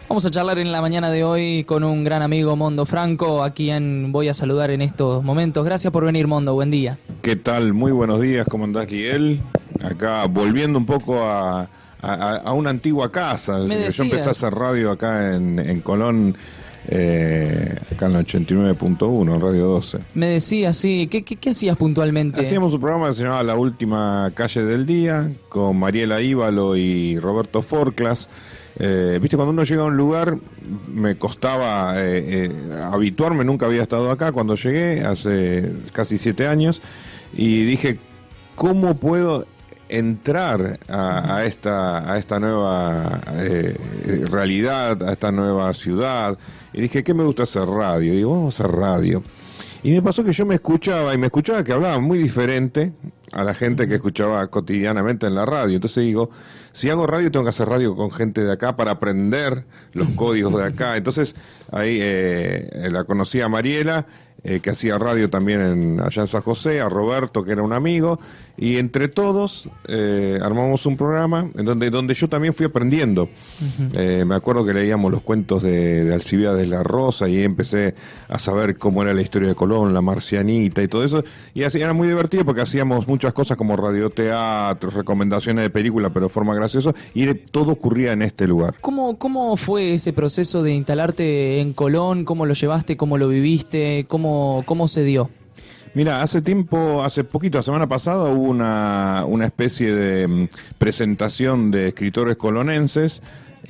Vamos a charlar en la mañana de hoy con un gran amigo, Mondo Franco, a quien voy a saludar en estos momentos. Gracias por venir, Mondo, buen día. ¿Qué tal? Muy buenos días, ¿cómo andás, Liel? Acá volviendo un poco a una antigua casa. Yo empecé a hacer radio acá en Colón, acá en el 89.1, en Radio 12. Me decías, sí, ¿qué hacías puntualmente? Hacíamos un programa que se llamaba La Última Calle del Día, con Mariela Ívalo y Roberto Forclas. Viste, cuando uno llega a un lugar, me costaba habituarme, nunca había estado acá. Cuando llegué, hace casi 7 años, y dije, ¿cómo puedo entrar a esta nueva realidad, a esta nueva ciudad? Y dije, ¿qué me gusta hacer? Radio. Y digo, vamos a hacer radio. Y me pasó que yo me escuchaba que hablaba muy diferente a la gente que escuchaba cotidianamente en la radio. Entonces digo, si hago radio tengo que hacer radio con gente de acá para aprender los códigos de acá. Entonces ahí la conocí a Mariela, que hacía radio también allá en San José, a Roberto, que era un amigo, y entre todos armamos un programa en donde yo también fui aprendiendo. Me acuerdo que leíamos los cuentos de Alcibiades de la Rosa y empecé a saber cómo era la historia de Colón, la marcianita y todo eso, y así era muy divertido porque hacíamos muchas cosas como radioteatro, recomendaciones de películas, pero de forma graciosa, y todo ocurría en este lugar. ¿Cómo fue ese proceso de instalarte en Colón? ¿Cómo lo llevaste? ¿Cómo lo viviste? ¿Cómo se dio? Mira, hace poquito, la semana pasada, hubo una especie de presentación de escritores colonenses,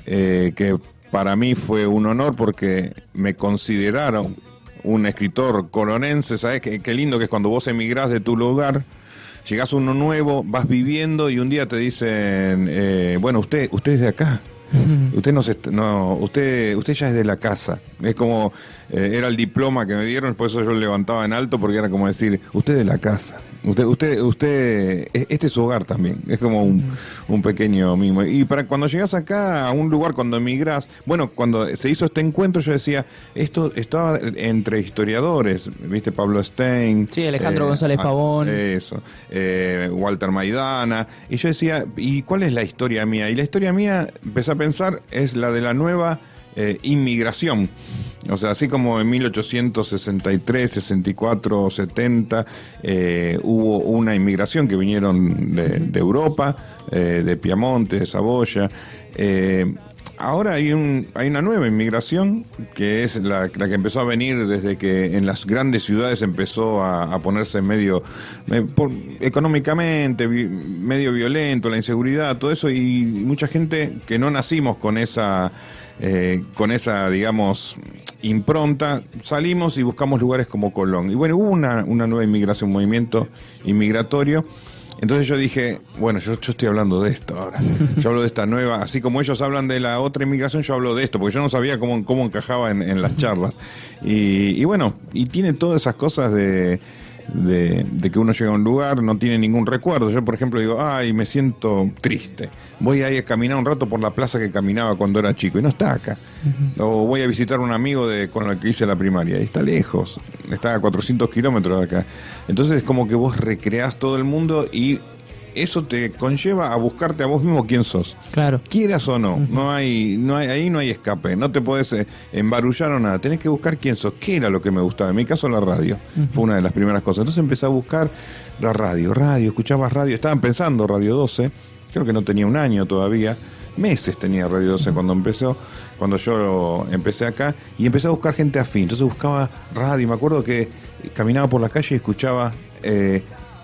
que para mí fue un honor porque me consideraron un escritor colonense. ¿Sabes qué lindo que es cuando vos emigrás de tu lugar, llegás a uno nuevo, vas viviendo y un día te dicen, bueno, usted es de acá. Usted ya es de la casa. Es como era el diploma que me dieron, por eso yo lo levantaba en alto, porque era como decir, usted es de la casa. Usted, este es su hogar también. Es como un pequeño mimo. Y para cuando llegas acá a un lugar, cuando emigrás, bueno, cuando se hizo este encuentro, yo decía, esto estaba entre historiadores, ¿viste? Pablo Stein. Sí, Alejandro González Pavón. Eso. Walter Maidana. Y yo decía, ¿y cuál es la historia mía? Y la historia mía, empecé a pensar, es la de la nueva inmigración. O sea, así como en 1863, 64, 70 hubo una inmigración que vinieron de Europa, de Piamonte, de Saboya. Ahora hay una nueva inmigración que es la que empezó a venir desde que en las grandes ciudades empezó a ponerse medio económicamente medio violento, la inseguridad, todo eso, y mucha gente que no nacimos con esa digamos impronta, salimos y buscamos lugares como Colón. Y bueno, hubo una nueva inmigración, un movimiento inmigratorio. Entonces yo dije, bueno, yo estoy hablando de esto ahora. Yo hablo de esta nueva, así como ellos hablan de la otra inmigración, yo hablo de esto, porque yo no sabía cómo encajaba en las charlas. Y bueno, y tiene todas esas cosas de que uno llega a un lugar, no tiene ningún recuerdo. Yo, por ejemplo, digo, ay, me siento triste. Voy ahí a caminar un rato por la plaza que caminaba cuando era chico y no está acá. O voy a visitar a un amigo con el que hice la primaria y está lejos, está a 400 kilómetros de acá. Entonces es como que vos recreás todo el mundo y eso te conlleva a buscarte a vos mismo quién sos. Claro. Quieras o no, ahí no hay escape, no te podés embarullar o nada, tenés que buscar quién sos, qué era lo que me gustaba. En mi caso la radio, fue una de las primeras cosas. Entonces empecé a buscar la radio, escuchaba radio, estaban pensando Radio 12, creo que no tenía un año todavía, meses tenía Radio 12 cuando yo empecé acá, y empecé a buscar gente afín. Entonces buscaba radio, me acuerdo que caminaba por la calle y escuchaba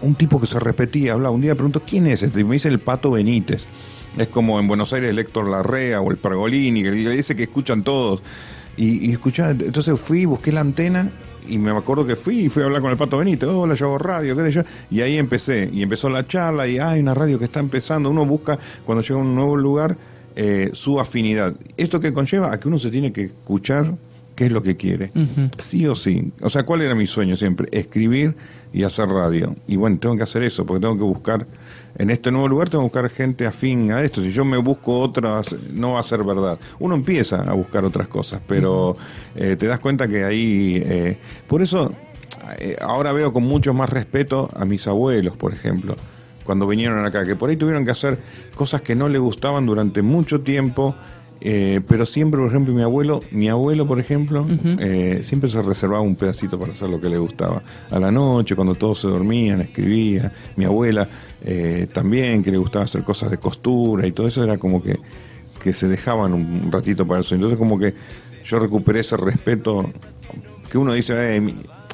un tipo que se repetía, hablaba. Un día pregunto, ¿quién es este? Y me dice el Pato Benítez. Es como en Buenos Aires el Héctor Larrea o el Pergolini, que le dice que escuchan todos. Y escuchaba, entonces busqué la antena y me acuerdo que fui a hablar con el Pato Benítez. Hola, yo hago radio, qué sé yo. Y ahí empezó la charla y hay una radio que está empezando. Uno busca, cuando llega a un nuevo lugar, su afinidad. ¿Esto qué conlleva? A que uno se tiene que escuchar qué es lo que quiere. Sí o sí. O sea, ¿cuál era mi sueño siempre? Escribir y hacer radio. Y bueno, tengo que hacer eso, porque tengo que buscar, en este nuevo lugar tengo que buscar gente afín a esto. Si yo me busco otras, no va a ser verdad. Uno empieza a buscar otras cosas, pero te das cuenta que ahí, por eso ahora veo con mucho más respeto a mis abuelos, por ejemplo, cuando vinieron acá, que por ahí tuvieron que hacer cosas que no les gustaban durante mucho tiempo, Pero siempre, por ejemplo, mi abuelo, por ejemplo, siempre se reservaba un pedacito para hacer lo que le gustaba. A la noche, cuando todos se dormían, escribía. Mi abuela también, que le gustaba hacer cosas de costura y todo eso, era como que se dejaban un ratito para eso. Entonces como que yo recuperé ese respeto que uno dice,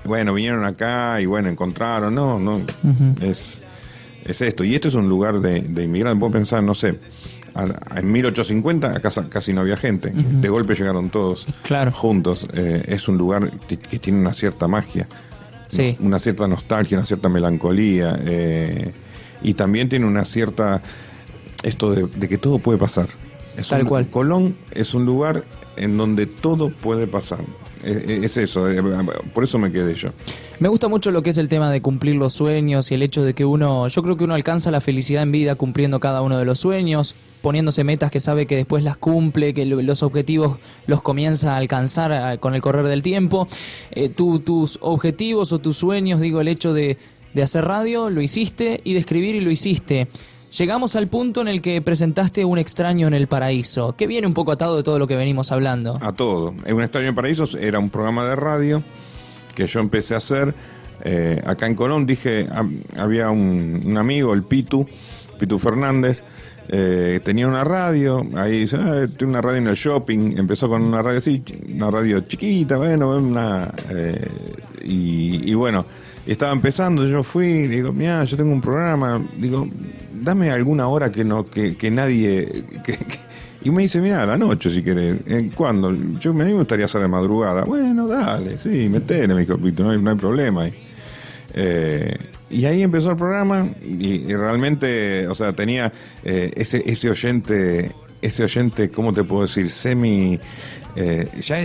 bueno, vinieron acá y bueno, encontraron. No, es esto. Y esto es un lugar de inmigrantes. Puedo pensar, no sé, en 1850 acá casi no había gente. De golpe llegaron todos juntos. Es un lugar que tiene una cierta magia, una cierta nostalgia, una cierta melancolía, y también tiene una cierta esto de que todo puede pasar. Tal cual. Colón es un lugar en donde todo puede pasar. Es eso, por eso me quedé yo. Me gusta mucho lo que es el tema de cumplir los sueños y el hecho de que yo creo que uno alcanza la felicidad en vida cumpliendo cada uno de los sueños, poniéndose metas que sabe que después las cumple, que los objetivos los comienza a alcanzar con el correr del tiempo. Tus objetivos o tus sueños, digo, el hecho de hacer radio, lo hiciste, y de escribir, y lo hiciste. Llegamos al punto en el que presentaste Un extraño en el paraíso, que viene un poco atado de todo lo que venimos hablando. A todo. Un extraño en el paraíso era un programa de radio que yo empecé a hacer acá en Colón. Había un amigo, el Pitu Fernández, tenía una radio. Ahí dice, tengo una radio en el shopping. Empezó con una radio así, una radio chiquita, y bueno, estaba empezando. Yo fui, digo, mira, yo tengo un programa, digo, dame alguna hora que nadie... Y me dice, mira, a la noche si querés. ¿Cuándo? A mí me gustaría hacer de madrugada. Bueno, dale, sí, metele, me dijo, no hay problema. Y ahí empezó el programa y realmente, o sea, tenía ese oyente, ¿cómo te puedo decir? Ya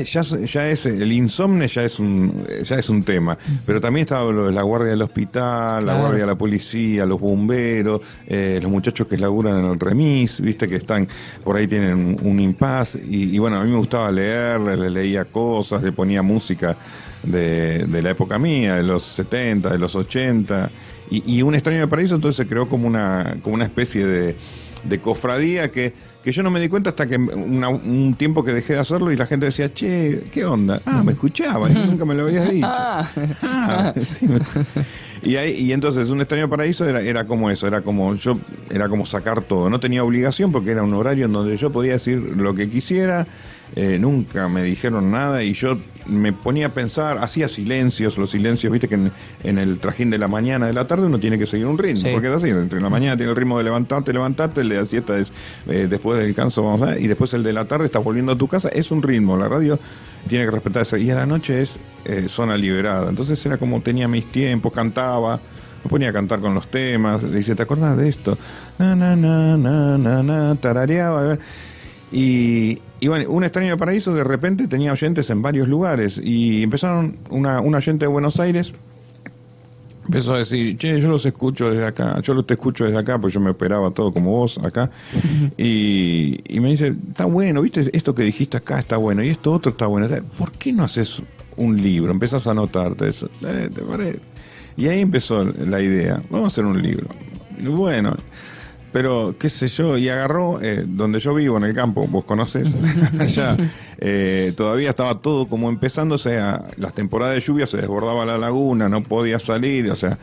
es el insomnio, ya es un tema, pero también estaba la guardia del hospital, la guardia de la policía, los bomberos, los muchachos que laburan en el remis, viste, que están por ahí, tienen un impas, y bueno, a mí me gustaba leer, le leía cosas, le ponía música de la época mía, de los 70, de los 80, y Un extraño en el paraíso. Entonces se creó como una especie de cofradía que yo no me di cuenta hasta que un tiempo que dejé de hacerlo y la gente decía, che, ¿qué onda? Me escuchaba, nunca me lo habías dicho. Sí. Y entonces Un extraño paraíso era como eso, era como sacar todo. No tenía obligación porque era un horario en donde yo podía decir lo que quisiera. Nunca me dijeron nada y yo me ponía a pensar, hacía silencios, los silencios, viste que en el trajín de la mañana, de la tarde, uno tiene que seguir un ritmo, porque es así, entre la mañana tiene el ritmo de levantarte, el de la siesta es después del descanso, y después el de la tarde estás volviendo a tu casa, es un ritmo, la radio tiene que respetar eso, y a la noche es zona liberada. Entonces era como tenía mis tiempos, cantaba, me ponía a cantar con los temas, le dice, ¿te acordás de esto? Tarareaba, a ver. Y bueno, Un extraño de paraíso de repente tenía oyentes en varios lugares y empezaron una oyente de Buenos Aires empezó a decir, che, yo los escucho desde acá, yo te escucho desde acá, porque yo me operaba todo como vos acá, y me dice, está bueno, viste, esto que dijiste acá está bueno, y esto otro está bueno, ¿por qué no haces un libro? Empezás a anotarte eso, ¿te parece? Y ahí empezó la idea, vamos a hacer un libro. Y bueno, pero qué sé yo, y agarró, donde yo vivo, en el campo, vos conocés, allá, todavía estaba todo como empezando, o sea, las temporadas de lluvia se desbordaba la laguna, no podía salir, o sea,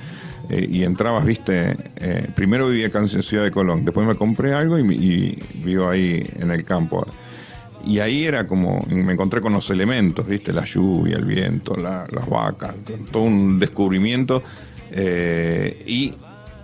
y entrabas, viste, primero vivía acá en Ciudad de Colón, después me compré algo y vivo ahí en el campo. Y ahí era como, me encontré con los elementos, viste, la lluvia, el viento, las vacas, todo un descubrimiento, y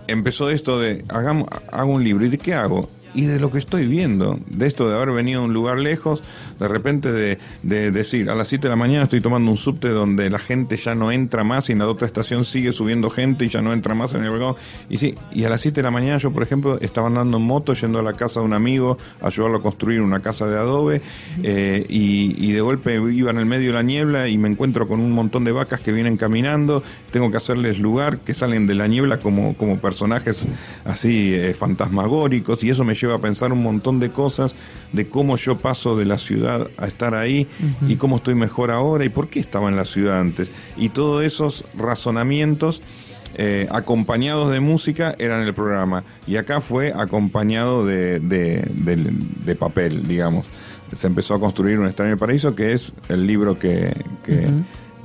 empezó esto de, hago un libro, ¿y de qué hago? Y de lo que estoy viendo, de esto de haber venido a un lugar lejos, de repente de decir, a las 7 de la mañana estoy tomando un subte donde la gente ya no entra más y en la otra estación sigue subiendo gente y ya no entra más en el vagón. Y sí, y a las 7 de la mañana yo, por ejemplo, estaba andando en moto yendo a la casa de un amigo a ayudarlo a construir una casa de adobe, y de golpe iba en el medio de la niebla y me encuentro con un montón de vacas que vienen caminando, tengo que hacerles lugar, que salen de la niebla como personajes así fantasmagóricos, y eso me lleva a pensar un montón de cosas, de cómo yo paso de la ciudad a estar ahí, y cómo estoy mejor ahora y por qué estaba en la ciudad antes, y todos esos razonamientos acompañados de música eran el programa, y acá fue acompañado de papel, digamos, se empezó a construir Un extraño en el paraíso, que es el libro que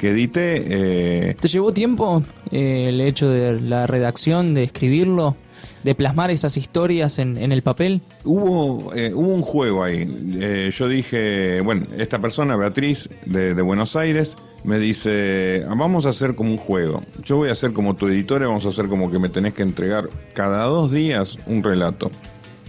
edité. ¿Te llevó tiempo el hecho de la redacción, de escribirlo, de plasmar esas historias en el papel? Hubo un juego ahí. Yo dije, bueno, esta persona, Beatriz, de Buenos Aires, me dice, vamos a hacer como un juego. Yo voy a hacer como tu editora, vamos a hacer como que me tenés que entregar cada 2 días un relato.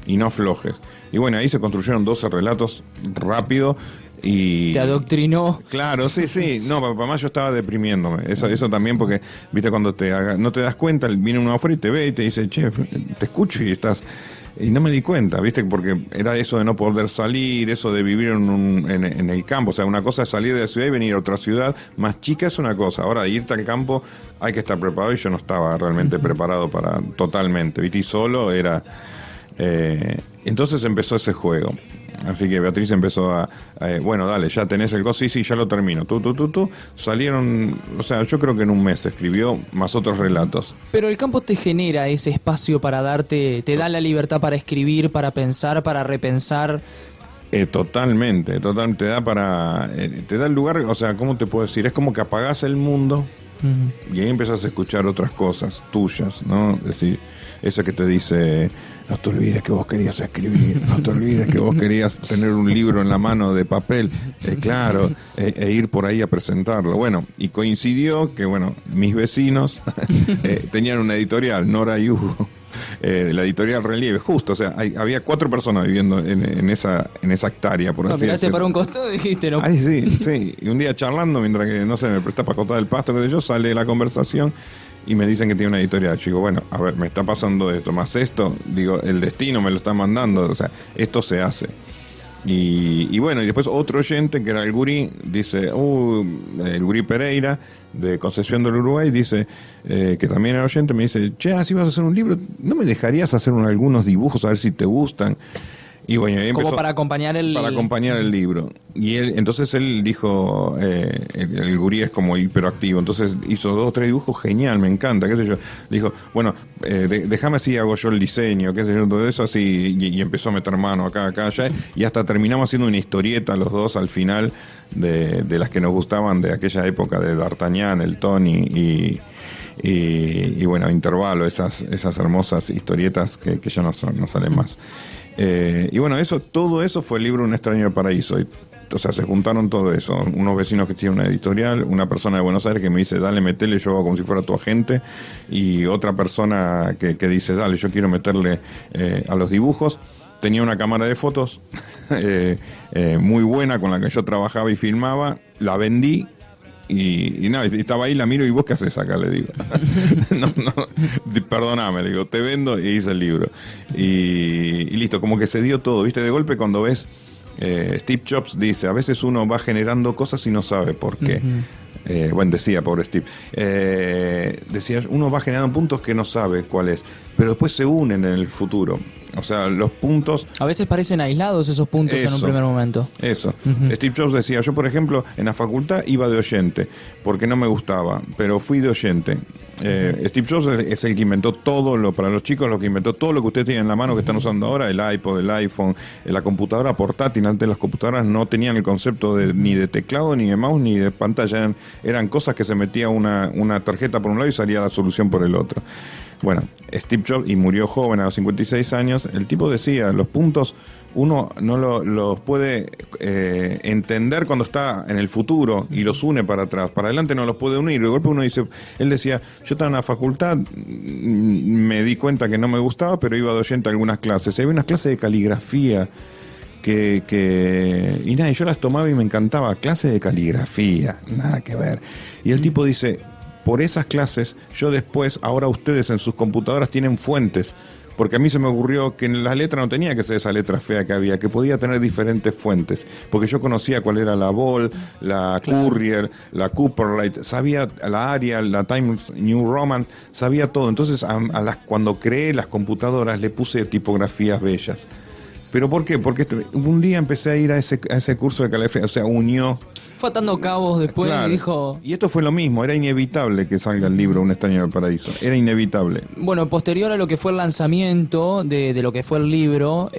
Y no aflojes. Y bueno, ahí se construyeron 12 relatos rápido. Y te adoctrinó. Claro, sí. No, para más yo estaba deprimiéndome. Eso también porque, viste, cuando no te das cuenta, viene uno afuera y te ve y te dice, che, te escucho y estás... Y no me di cuenta, viste, porque era eso de no poder salir, eso de vivir en el campo. O sea, una cosa es salir de la ciudad y venir a otra ciudad más chica, es una cosa. Ahora, irte al campo hay que estar preparado y yo no estaba realmente preparado para totalmente, viste, y solo era... entonces empezó ese juego. Así que Beatriz empezó bueno, dale, ya tenés el coso, sí, ya lo termino. Tú. Salieron, o sea, yo creo que en un mes escribió, más otros relatos. Pero el campo te genera ese espacio para darte, te da la libertad para escribir, para pensar, para repensar. Totalmente, te da te da el lugar, o sea, ¿cómo te puedo decir? Es como que apagás el mundo y ahí empezás a escuchar otras cosas tuyas, ¿no? Es decir, eso que te dice... No te olvides que vos querías escribir, no te olvides que vos querías tener un libro en la mano de papel, claro, ir por ahí a presentarlo. Bueno, y coincidió que, bueno, mis vecinos tenían una editorial, Nora y Hugo, la editorial Relieve, justo, o sea, había 4 personas viviendo en esa hectárea, por así decirlo. Para un costado y dijiste, no. Ay, sí, y un día charlando, mientras que, no sé, me presta para cortar el pasto, que yo, sale la conversación, y me dicen que tiene una editorial. Yo digo, bueno, a ver, me está pasando esto, más esto, digo, el destino me lo está mandando, o sea, esto se hace. Y bueno, y después otro oyente, que era el gurí, dice, el gurí Pereira, de Concepción del Uruguay, dice, que también era oyente, me dice, che, si vas a hacer un libro, ¿no me dejarías hacer algunos dibujos a ver si te gustan? Y bueno, ahí empezó, como para acompañar el libro. Y entonces él dijo, el gurí es como hiperactivo, entonces hizo 2 o 3 dibujos, genial, me encanta, qué sé yo. Le dijo, bueno, déjame así, hago yo el diseño, qué sé yo, todo eso así, y empezó a meter mano acá, allá, y hasta terminamos haciendo una historieta los dos al final de las que nos gustaban de aquella época, de D'Artagnan, el Tony y bueno, Intervalo, esas hermosas historietas que ya no salen más. Y bueno, todo eso fue el libro Un extraño en el paraíso. O sea, se juntaron todo eso. Unos vecinos que tienen una editorial, una persona de Buenos Aires que me dice, dale, metele, yo hago como si fuera tu agente, y otra persona que dice, dale, yo quiero meterle a los dibujos. Tenía una cámara de fotos muy buena con la que yo trabajaba y filmaba, la vendí. Y nada, estaba ahí, la miro, y vos qué haces acá, le digo. no, perdóname, le digo, te vendo, y hice el libro. Y listo, como que se dio todo, ¿viste? De golpe cuando ves, Steve Jobs dice, a veces uno va generando cosas y no sabe por qué. Bueno, decía, pobre Steve. Decía, uno va generando puntos que no sabe cuál es, pero después se unen en el futuro. O sea, los puntos... A veces parecen aislados esos puntos en un primer momento. Eso. Steve Jobs decía, yo por ejemplo, en la facultad iba de oyente, porque no me gustaba, pero fui de oyente. Steve Jobs es el que inventó todo, para los chicos, lo que inventó todo lo que ustedes tienen en la mano, que están usando ahora, el iPod, el iPhone, la computadora portátil. Antes las computadoras no tenían el concepto ni de teclado, ni de mouse, ni de pantalla. Eran cosas que se metía una tarjeta por un lado y salía la solución por el otro. Bueno, Steve Jobs, y murió joven a los 56 años, el tipo decía, los puntos uno no los puede entender cuando está en el futuro y los une para atrás, para adelante no los puede unir. De golpe uno dice, él decía, yo estaba en la facultad, me di cuenta que no me gustaba, pero iba de oyente a algunas clases. Había unas clases de caligrafía y nada, y yo las tomaba y me encantaba, clases de caligrafía, nada que ver. Y el tipo dice, por esas clases, yo después, ahora ustedes en sus computadoras tienen fuentes, porque a mí se me ocurrió que en la letra no tenía que ser esa letra fea que había, que podía tener diferentes fuentes, porque yo conocía cuál era la Ball, la Courier, la Cooperlight, sabía la Arial, la Times New Roman, sabía todo. Entonces cuando creé las computadoras le puse tipografías bellas. ¿Pero por qué? Porque un día empecé a ir a ese curso de caligrafía, o sea, unió... Fue atando cabos después Claro. y dijo... Y esto fue lo mismo, era inevitable que salga el libro Un extraño en el paraíso, era inevitable. Bueno, posterior a lo que fue el lanzamiento de lo que fue el libro,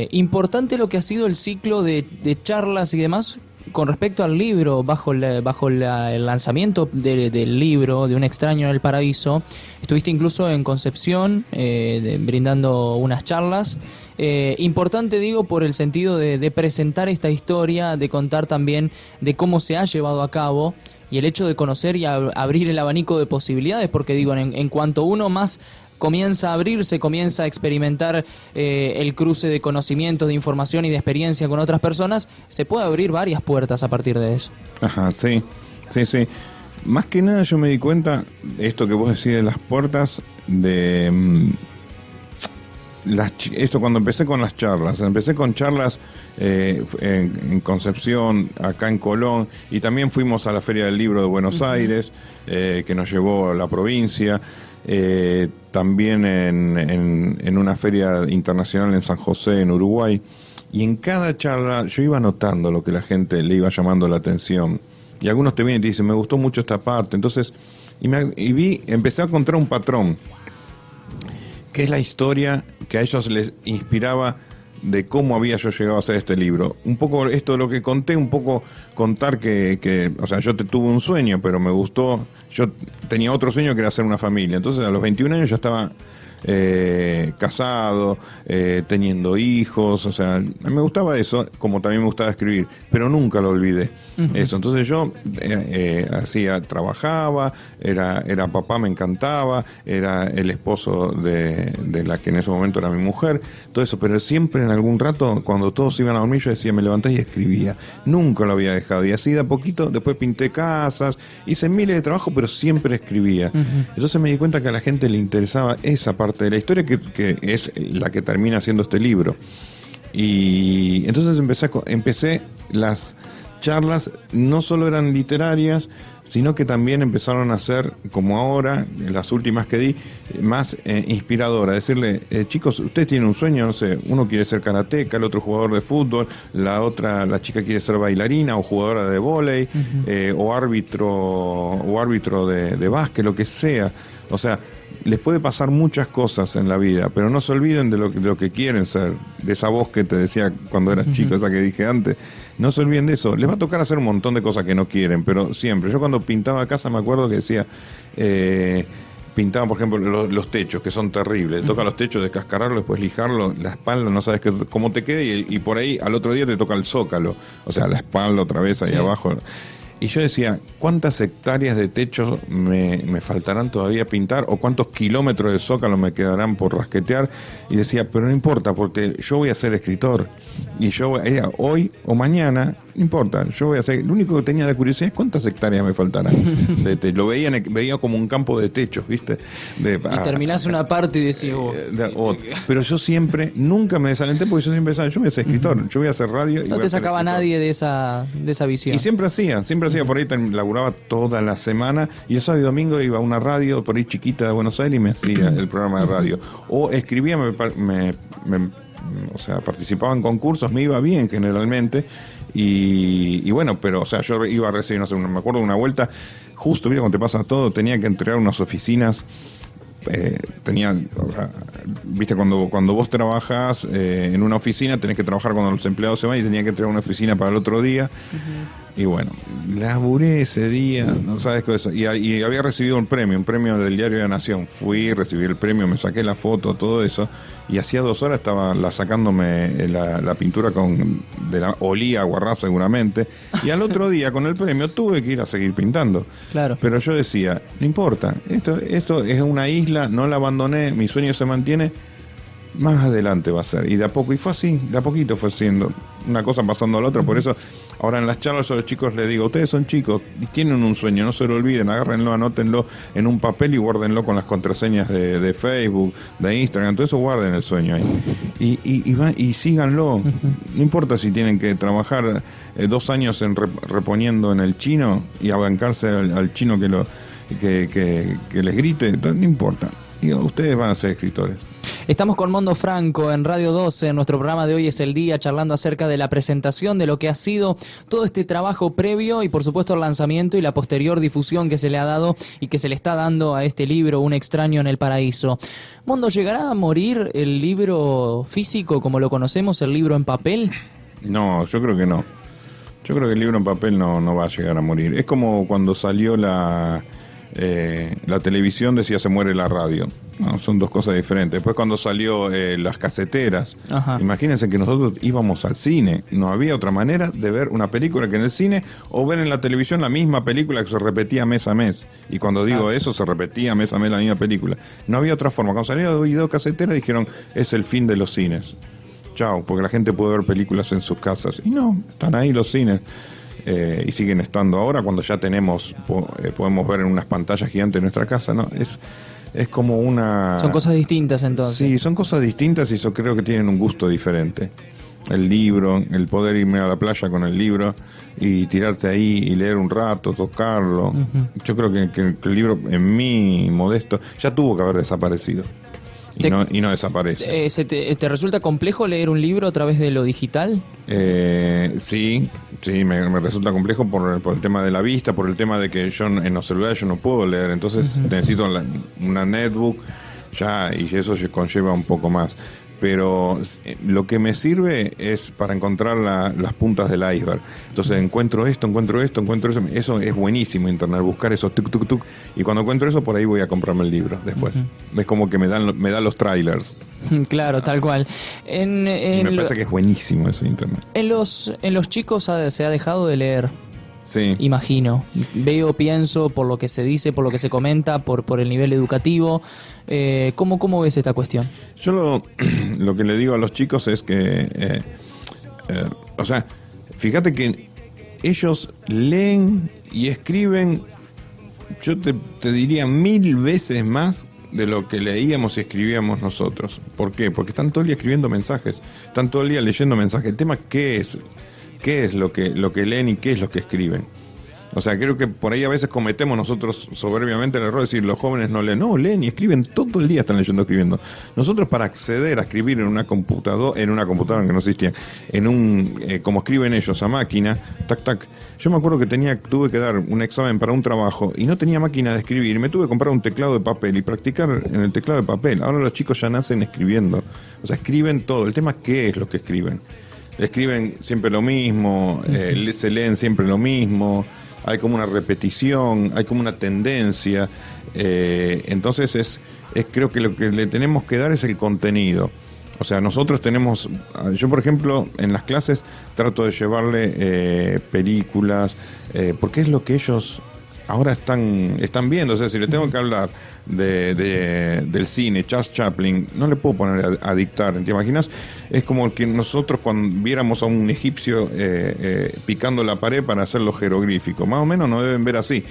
importante lo que ha sido el ciclo de charlas y demás con respecto al libro, bajo el lanzamiento del libro de Un extraño en el paraíso. Estuviste incluso en Concepción brindando unas charlas. Importante, digo, por el sentido de presentar esta historia, de contar también de cómo se ha llevado a cabo y el hecho de conocer y abrir el abanico de posibilidades, porque digo, en cuanto uno más comienza a abrirse, comienza a experimentar el cruce de conocimientos, de información y de experiencia con otras personas, se puede abrir varias puertas a partir de eso. Ajá, sí. Más que nada yo me di cuenta, esto que vos decís de las puertas, de... esto cuando empecé con las charlas, en Concepción, acá en Colón, y también fuimos a la Feria del Libro de Buenos Aires, que nos llevó a la provincia, también en una feria internacional en San José, en Uruguay, y en cada charla yo iba notando lo que la gente le iba llamando la atención, y algunos te vienen y te dicen, me gustó mucho esta parte, entonces, empecé a encontrar un patrón, que es la historia que a ellos les inspiraba de cómo había yo llegado a hacer este libro. Un poco esto de lo que conté, un poco contar que o sea, yo tuve un sueño, pero me gustó, yo tenía otro sueño que era hacer una familia. Entonces a los 21 años ya estaba casado, teniendo hijos, o sea, me gustaba eso, como también me gustaba escribir, pero nunca lo olvidé. Eso, entonces yo trabajaba, era papá, me encantaba, era el esposo de la que en ese momento era mi mujer, todo eso, pero siempre en algún rato, cuando todos iban a dormir, yo decía, me levanté y escribía, nunca lo había dejado, y así de a poquito, después pinté casas, hice miles de trabajo, pero siempre escribía. Entonces me di cuenta que a la gente le interesaba esa parte de la historia que es la que termina siendo este libro. Y entonces empecé las charlas, no solo eran literarias, sino que también empezaron a ser, como ahora, las últimas que di, más inspiradoras. Decirle, chicos, ustedes tienen un sueño, no sé, uno quiere ser karateca, el otro jugador de fútbol, la chica quiere ser bailarina o jugadora de vóley, o árbitro de básquet, lo que sea. O sea, les puede pasar muchas cosas en la vida, pero no se olviden de lo que quieren ser, de esa voz que te decía cuando eras chico, esa que dije antes. No se olviden de eso. Les va a tocar hacer un montón de cosas que no quieren, pero siempre. Yo cuando pintaba casa me acuerdo que decía, pintaba por ejemplo los techos, que son terribles. Toca los techos, descascararlo, después lijarlo, la espalda, no sabes cómo te quede, y por ahí al otro día te toca el zócalo, o sea, la espalda otra vez ahí abajo. Y yo decía, ¿cuántas hectáreas de techo me faltarán todavía pintar? ¿O cuántos kilómetros de zócalo me quedarán por rasquetear? Y decía, pero no importa, porque yo voy a ser escritor. Y yo hoy o mañana, no importa, yo voy a ser... Lo único que tenía de curiosidad es cuántas hectáreas me faltarán. Lo veía como un campo de techos, ¿viste? Y terminás una parte y decís... pero yo siempre, nunca me desalenté, porque yo siempre pensaba, yo voy a ser escritor, yo voy a hacer radio. No te sacaba nadie de esa visión. Y siempre hacía por ahí, laburaba toda la semana, y el sábado y domingo iba a una radio por ahí chiquita de Buenos Aires y me hacía el programa de radio. O escribía, o sea, participaba en concursos, me iba bien generalmente, y bueno, pero o sea, yo iba a recibir, no sé, me acuerdo de una vuelta, justo, mira, cuando te pasa todo, tenía que entregar unas oficinas, o sea, viste, cuando vos trabajas en una oficina, tenés que trabajar cuando los empleados se van, y tenía que entregar una oficina para el otro día. Y bueno, laburé ese día, no sabes qué eso. Y había recibido un premio del Diario de la Nación. Fui, recibí el premio, me saqué la foto, todo eso. Y hacía 2 horas estaba sacándome la pintura olía a guarrá seguramente. Y al otro día, con el premio, tuve que ir a seguir pintando. Claro. Pero yo decía, no importa, esto es una isla, no la abandoné, mi sueño se mantiene. Más adelante va a ser, y de a poco, y fue así, de a poquito fue siendo una cosa pasando a la otra. Por eso ahora en las charlas a los chicos les digo, ustedes son chicos y tienen un sueño, no se lo olviden, agárrenlo, anótenlo en un papel y guárdenlo con las contraseñas de Facebook, de Instagram, todo eso, guarden el sueño ahí y síganlo. No importa si tienen que trabajar 2 años reponiendo en el chino y abancarse al chino que les grite, no importa, ustedes van a ser escritores. Estamos con Mondo Franco en Radio 12. Nuestro programa de hoy es El Día, charlando acerca de la presentación de lo que ha sido todo este trabajo previo y por supuesto el lanzamiento y la posterior difusión que se le ha dado y que se le está dando a este libro, Un extraño en el paraíso. Mondo, ¿llegará a morir el libro físico como lo conocemos, el libro en papel? No, yo creo que no. Yo creo que el libro en papel no va a llegar a morir. Es como cuando salió la televisión, decía se muere la radio. No, son dos cosas diferentes. Después cuando salió las caseteras, Ajá. Imagínense que nosotros íbamos al cine. No había otra manera de ver una película que en el cine o ver en la televisión la misma película que se repetía mes a mes. Y cuando digo eso, se repetía mes a mes la misma película. No había otra forma. Cuando salió la videocasetera dijeron, es el fin de los cines. Chao, porque la gente puede ver películas en sus casas. Y no, están ahí los cines. Y siguen estando ahora cuando ya podemos ver en unas pantallas gigantes en nuestra casa, ¿no? Es como una... Son cosas distintas entonces. Sí, son cosas distintas y yo creo que tienen un gusto diferente. El libro, el poder irme a la playa con el libro y tirarte ahí y leer un rato, tocarlo. Uh-huh. Yo creo que el libro, en mi modesto, ya tuvo que haber desaparecido. Y no desaparece. ¿Te resulta complejo leer un libro a través de lo digital? Sí, me resulta complejo por el tema de la vista, por el tema de que yo en los celulares yo no puedo leer, entonces necesito una netbook ya, y eso conlleva un poco más. Pero lo que me sirve es para encontrar las puntas del iceberg. Entonces encuentro esto, eso es buenísimo internet, buscar esos tuk. Y cuando encuentro eso, por ahí voy a comprarme el libro después. Es como que me da los trailers. Claro, tal cual. Me parece que es buenísimo eso internet. En los chicos se ha dejado de leer. Sí. Imagino. Pienso, por lo que se dice, por lo que se comenta, por el nivel educativo. ¿Cómo ves esta cuestión? Yo lo que le digo a los chicos es que, o sea, fíjate que ellos leen y escriben, yo te diría 1000 veces más de lo que leíamos y escribíamos nosotros. ¿Por qué? Porque están todo el día escribiendo mensajes, están todo el día leyendo mensajes. El tema, ¿qué es lo que leen y qué es lo que escriben? O sea, creo que por ahí a veces cometemos nosotros soberbiamente el error de decir los jóvenes no leen. No, leen y escriben todo el día, están leyendo, escribiendo. Nosotros, para acceder a escribir en una computadora que no existía, como escriben ellos a máquina, tac. Yo me acuerdo que tuve que dar un examen para un trabajo y no tenía máquina de escribir. Me tuve que comprar un teclado de papel y practicar en el teclado de papel. Ahora los chicos ya nacen escribiendo. O sea, escriben todo. El tema es qué es lo que escriben. Escriben siempre lo mismo, se leen siempre lo mismo. Hay como una repetición, hay como una tendencia, entonces creo que lo que le tenemos que dar es el contenido. O sea, nosotros yo por ejemplo en las clases trato de llevarle películas, porque es lo que ellos ahora están viendo. O sea, si le tengo que hablar del cine, Charles Chaplin, no le puedo poner a dictar, ¿te imaginas? Es como que nosotros cuando viéramos a un egipcio picando la pared para hacer los jeroglíficos, más o menos nos deben ver así.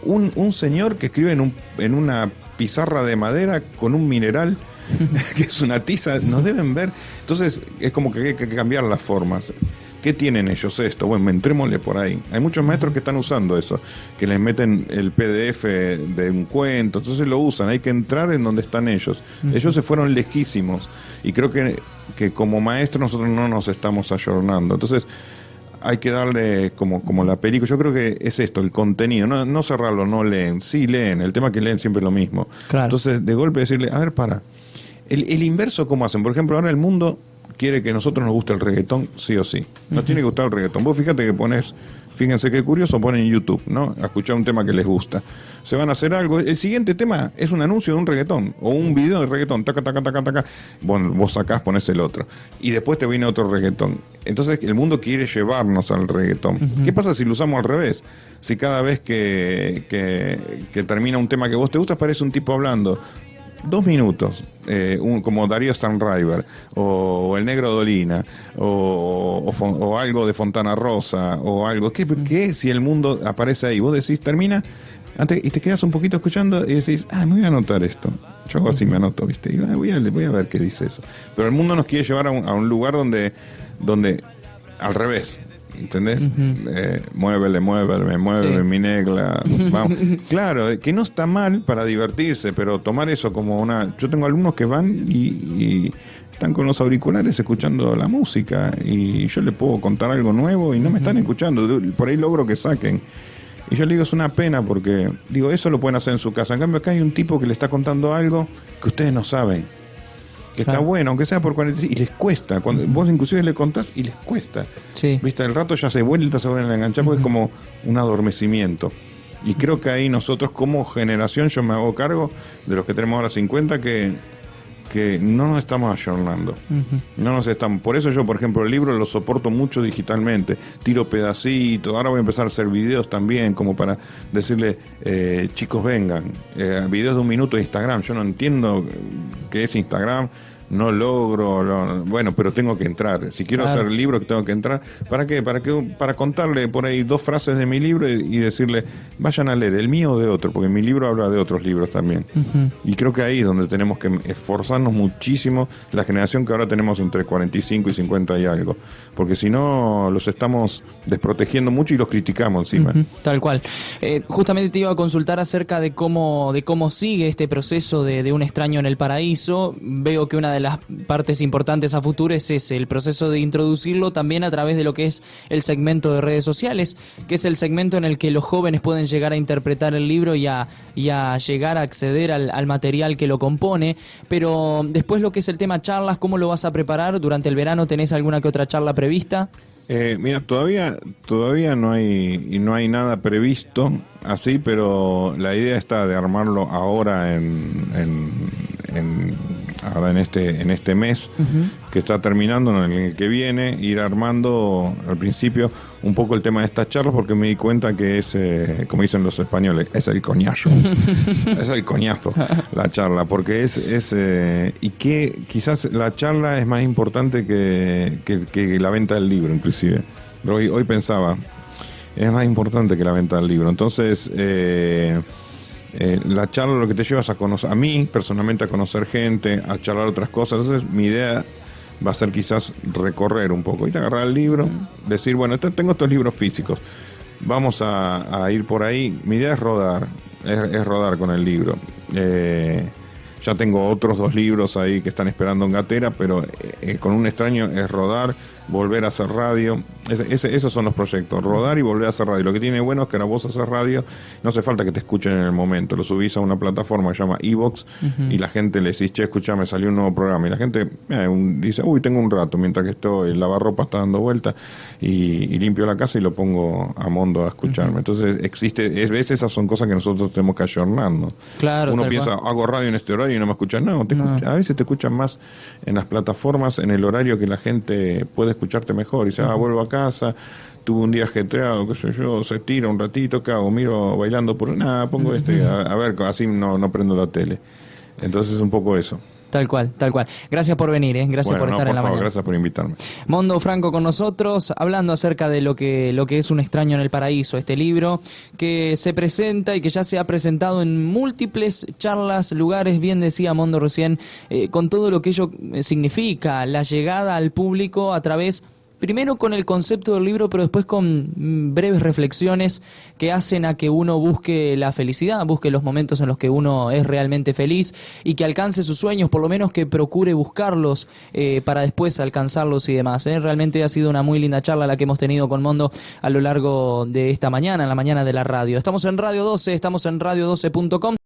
Un señor que escribe en una pizarra de madera con un mineral que es una tiza, nos deben ver. Entonces es como que hay que cambiar las formas. ¿Qué tienen ellos esto? Bueno, entrémosle por ahí. Hay muchos maestros que están usando eso, que les meten el PDF de un cuento, entonces lo usan. Hay que entrar en donde están ellos. Ellos se fueron lejísimos y creo que como maestros nosotros no nos estamos ayornando. Entonces hay que darle como la película. Yo creo que es esto, el contenido. No cerrarlo, no leen. Sí leen, el tema es que leen siempre lo mismo. Claro. Entonces de golpe decirle, a ver, para. El inverso, ¿cómo hacen? Por ejemplo, ahora el mundo quiere que a nosotros nos guste el reggaetón, sí o sí. Nos tiene que gustar el reggaetón. Vos fíjate que fíjense qué curioso, ponen en YouTube, ¿no? A escuchar un tema que les gusta. Se van a hacer algo. El siguiente tema es un anuncio de un reggaetón o un video de reggaetón. Taca. Bueno, vos sacás, ponés el otro. Y después te viene otro reggaetón. Entonces el mundo quiere llevarnos al reggaetón. ¿Qué pasa si lo usamos al revés? Si cada vez que termina un tema que vos te gusta aparece un tipo hablando 2 minutos, como Darío Stanraiver o El Negro Dolina o algo de Fontana Rosa o algo, ¿qué si el mundo aparece ahí? Vos decís, termina antes, y te quedas un poquito escuchando y decís, me voy a anotar esto. Yo hago así, me anoto, ¿viste? Y voy a ver qué dice eso. Pero el mundo nos quiere llevar a un lugar donde al revés, ¿entendés? Muévele, Sí. mi negra, vamos. Claro, que no está mal para divertirse, pero tomar eso como una... Yo tengo alumnos que van y están con los auriculares escuchando la música y yo le puedo contar algo nuevo y no me están escuchando, por ahí logro que saquen. Y yo le digo, es una pena porque, digo, eso lo pueden hacer en su casa. En cambio, acá hay un tipo que le está contando algo que ustedes no saben. Que está bueno, aunque sea por 45, y les cuesta. Cuando vos inclusive le contás y les cuesta. Sí. Viste, el rato ya se vuelven a enganchar porque es como un adormecimiento. Y creo que ahí nosotros como generación, yo me hago cargo de los que tenemos ahora 50, que no nos estamos ayornando. No nos estamos. Por eso yo, por ejemplo, el libro lo soporto mucho digitalmente. Tiro pedacitos. Ahora voy a empezar a hacer videos también, como para decirle, chicos, vengan. Videos de 1 minuto de Instagram. Yo no entiendo qué es Instagram. No logro, bueno, pero tengo que entrar. Si quiero hacer el libro, tengo que entrar. ¿Para qué? Para contarle por ahí 2 frases de mi libro y decirle, vayan a leer el mío o de otro, porque mi libro habla de otros libros también. Y creo que ahí es donde tenemos que esforzarnos muchísimo, la generación que ahora tenemos entre 45 y 50 y algo. Porque si no, los estamos desprotegiendo mucho y los criticamos encima. Tal cual. Justamente te iba a consultar acerca de cómo sigue este proceso de Un extraño en el paraíso. Veo que una de las partes importantes a futuro es ese, el proceso de introducirlo también a través de lo que es el segmento de redes sociales, que es el segmento en el que los jóvenes pueden llegar a interpretar el libro y a llegar a acceder al material que lo compone. Pero después lo que es el tema charlas, ¿cómo lo vas a preparar? ¿Durante el verano tenés alguna que otra charla prevista? Mira, todavía no hay nada previsto así, pero la idea está de armarlo ahora ahora en este mes que está terminando, en el que viene, ir armando al principio un poco el tema de estas charlas, porque me di cuenta que es, como dicen los españoles, es el coñazo. Es el coñazo la charla, porque y que quizás la charla es más importante que la venta del libro, inclusive. Pero hoy pensaba, es más importante que la venta del libro. Entonces, la charla lo que te lleva es a conocer, a mí personalmente, a conocer gente, a charlar otras cosas. Entonces mi idea va a ser quizás recorrer un poco, ir a agarrar el libro, decir, bueno, tengo estos libros físicos, vamos a ir por ahí. Mi idea es rodar, es rodar con el libro. Ya tengo otros 2 libros ahí que están esperando en gatera, pero con Un extraño es rodar, volver a hacer radio. Esos son los proyectos, rodar y volver a hacer radio. Lo que tiene bueno es que ahora vos haces radio, no hace falta que te escuchen en el momento, lo subís a una plataforma que se llama iVoox y la gente le decís, che, escuchame, salió un nuevo programa, y la gente dice, uy, tengo un rato mientras que estoy, el lavarropa está dando vuelta y limpio la casa y lo pongo a Mondo a escucharme. Entonces veces esas son cosas que nosotros tenemos que ayornarnos. Claro, uno piensa, hago radio en este horario y no me escuchan. No, a veces te escuchan más en las plataformas, en el horario que la gente puede escucharte mejor. Y dice, vuelvo a casa, tuve un día ajetreado, qué sé yo, se tira un ratito, ¿qué hago? Miro bailando por nada, pongo a ver, así no prendo la tele. Entonces es un poco eso. Tal cual, tal cual. Gracias por venir, gracias por estar en la mañana. Gracias por invitarme. Mondo Franco con nosotros, hablando acerca de lo que es Un extraño en el paraíso, este libro que se presenta y que ya se ha presentado en múltiples charlas, lugares, bien decía Mondo recién, con todo lo que ello significa, la llegada al público a través... Primero con el concepto del libro, pero después con breves reflexiones que hacen a que uno busque la felicidad, busque los momentos en los que uno es realmente feliz y que alcance sus sueños, por lo menos que procure buscarlos para después alcanzarlos y demás. Realmente ha sido una muy linda charla la que hemos tenido con Mondo a lo largo de esta mañana, en la mañana de la radio. Estamos en Radio 12, estamos en radio12.com.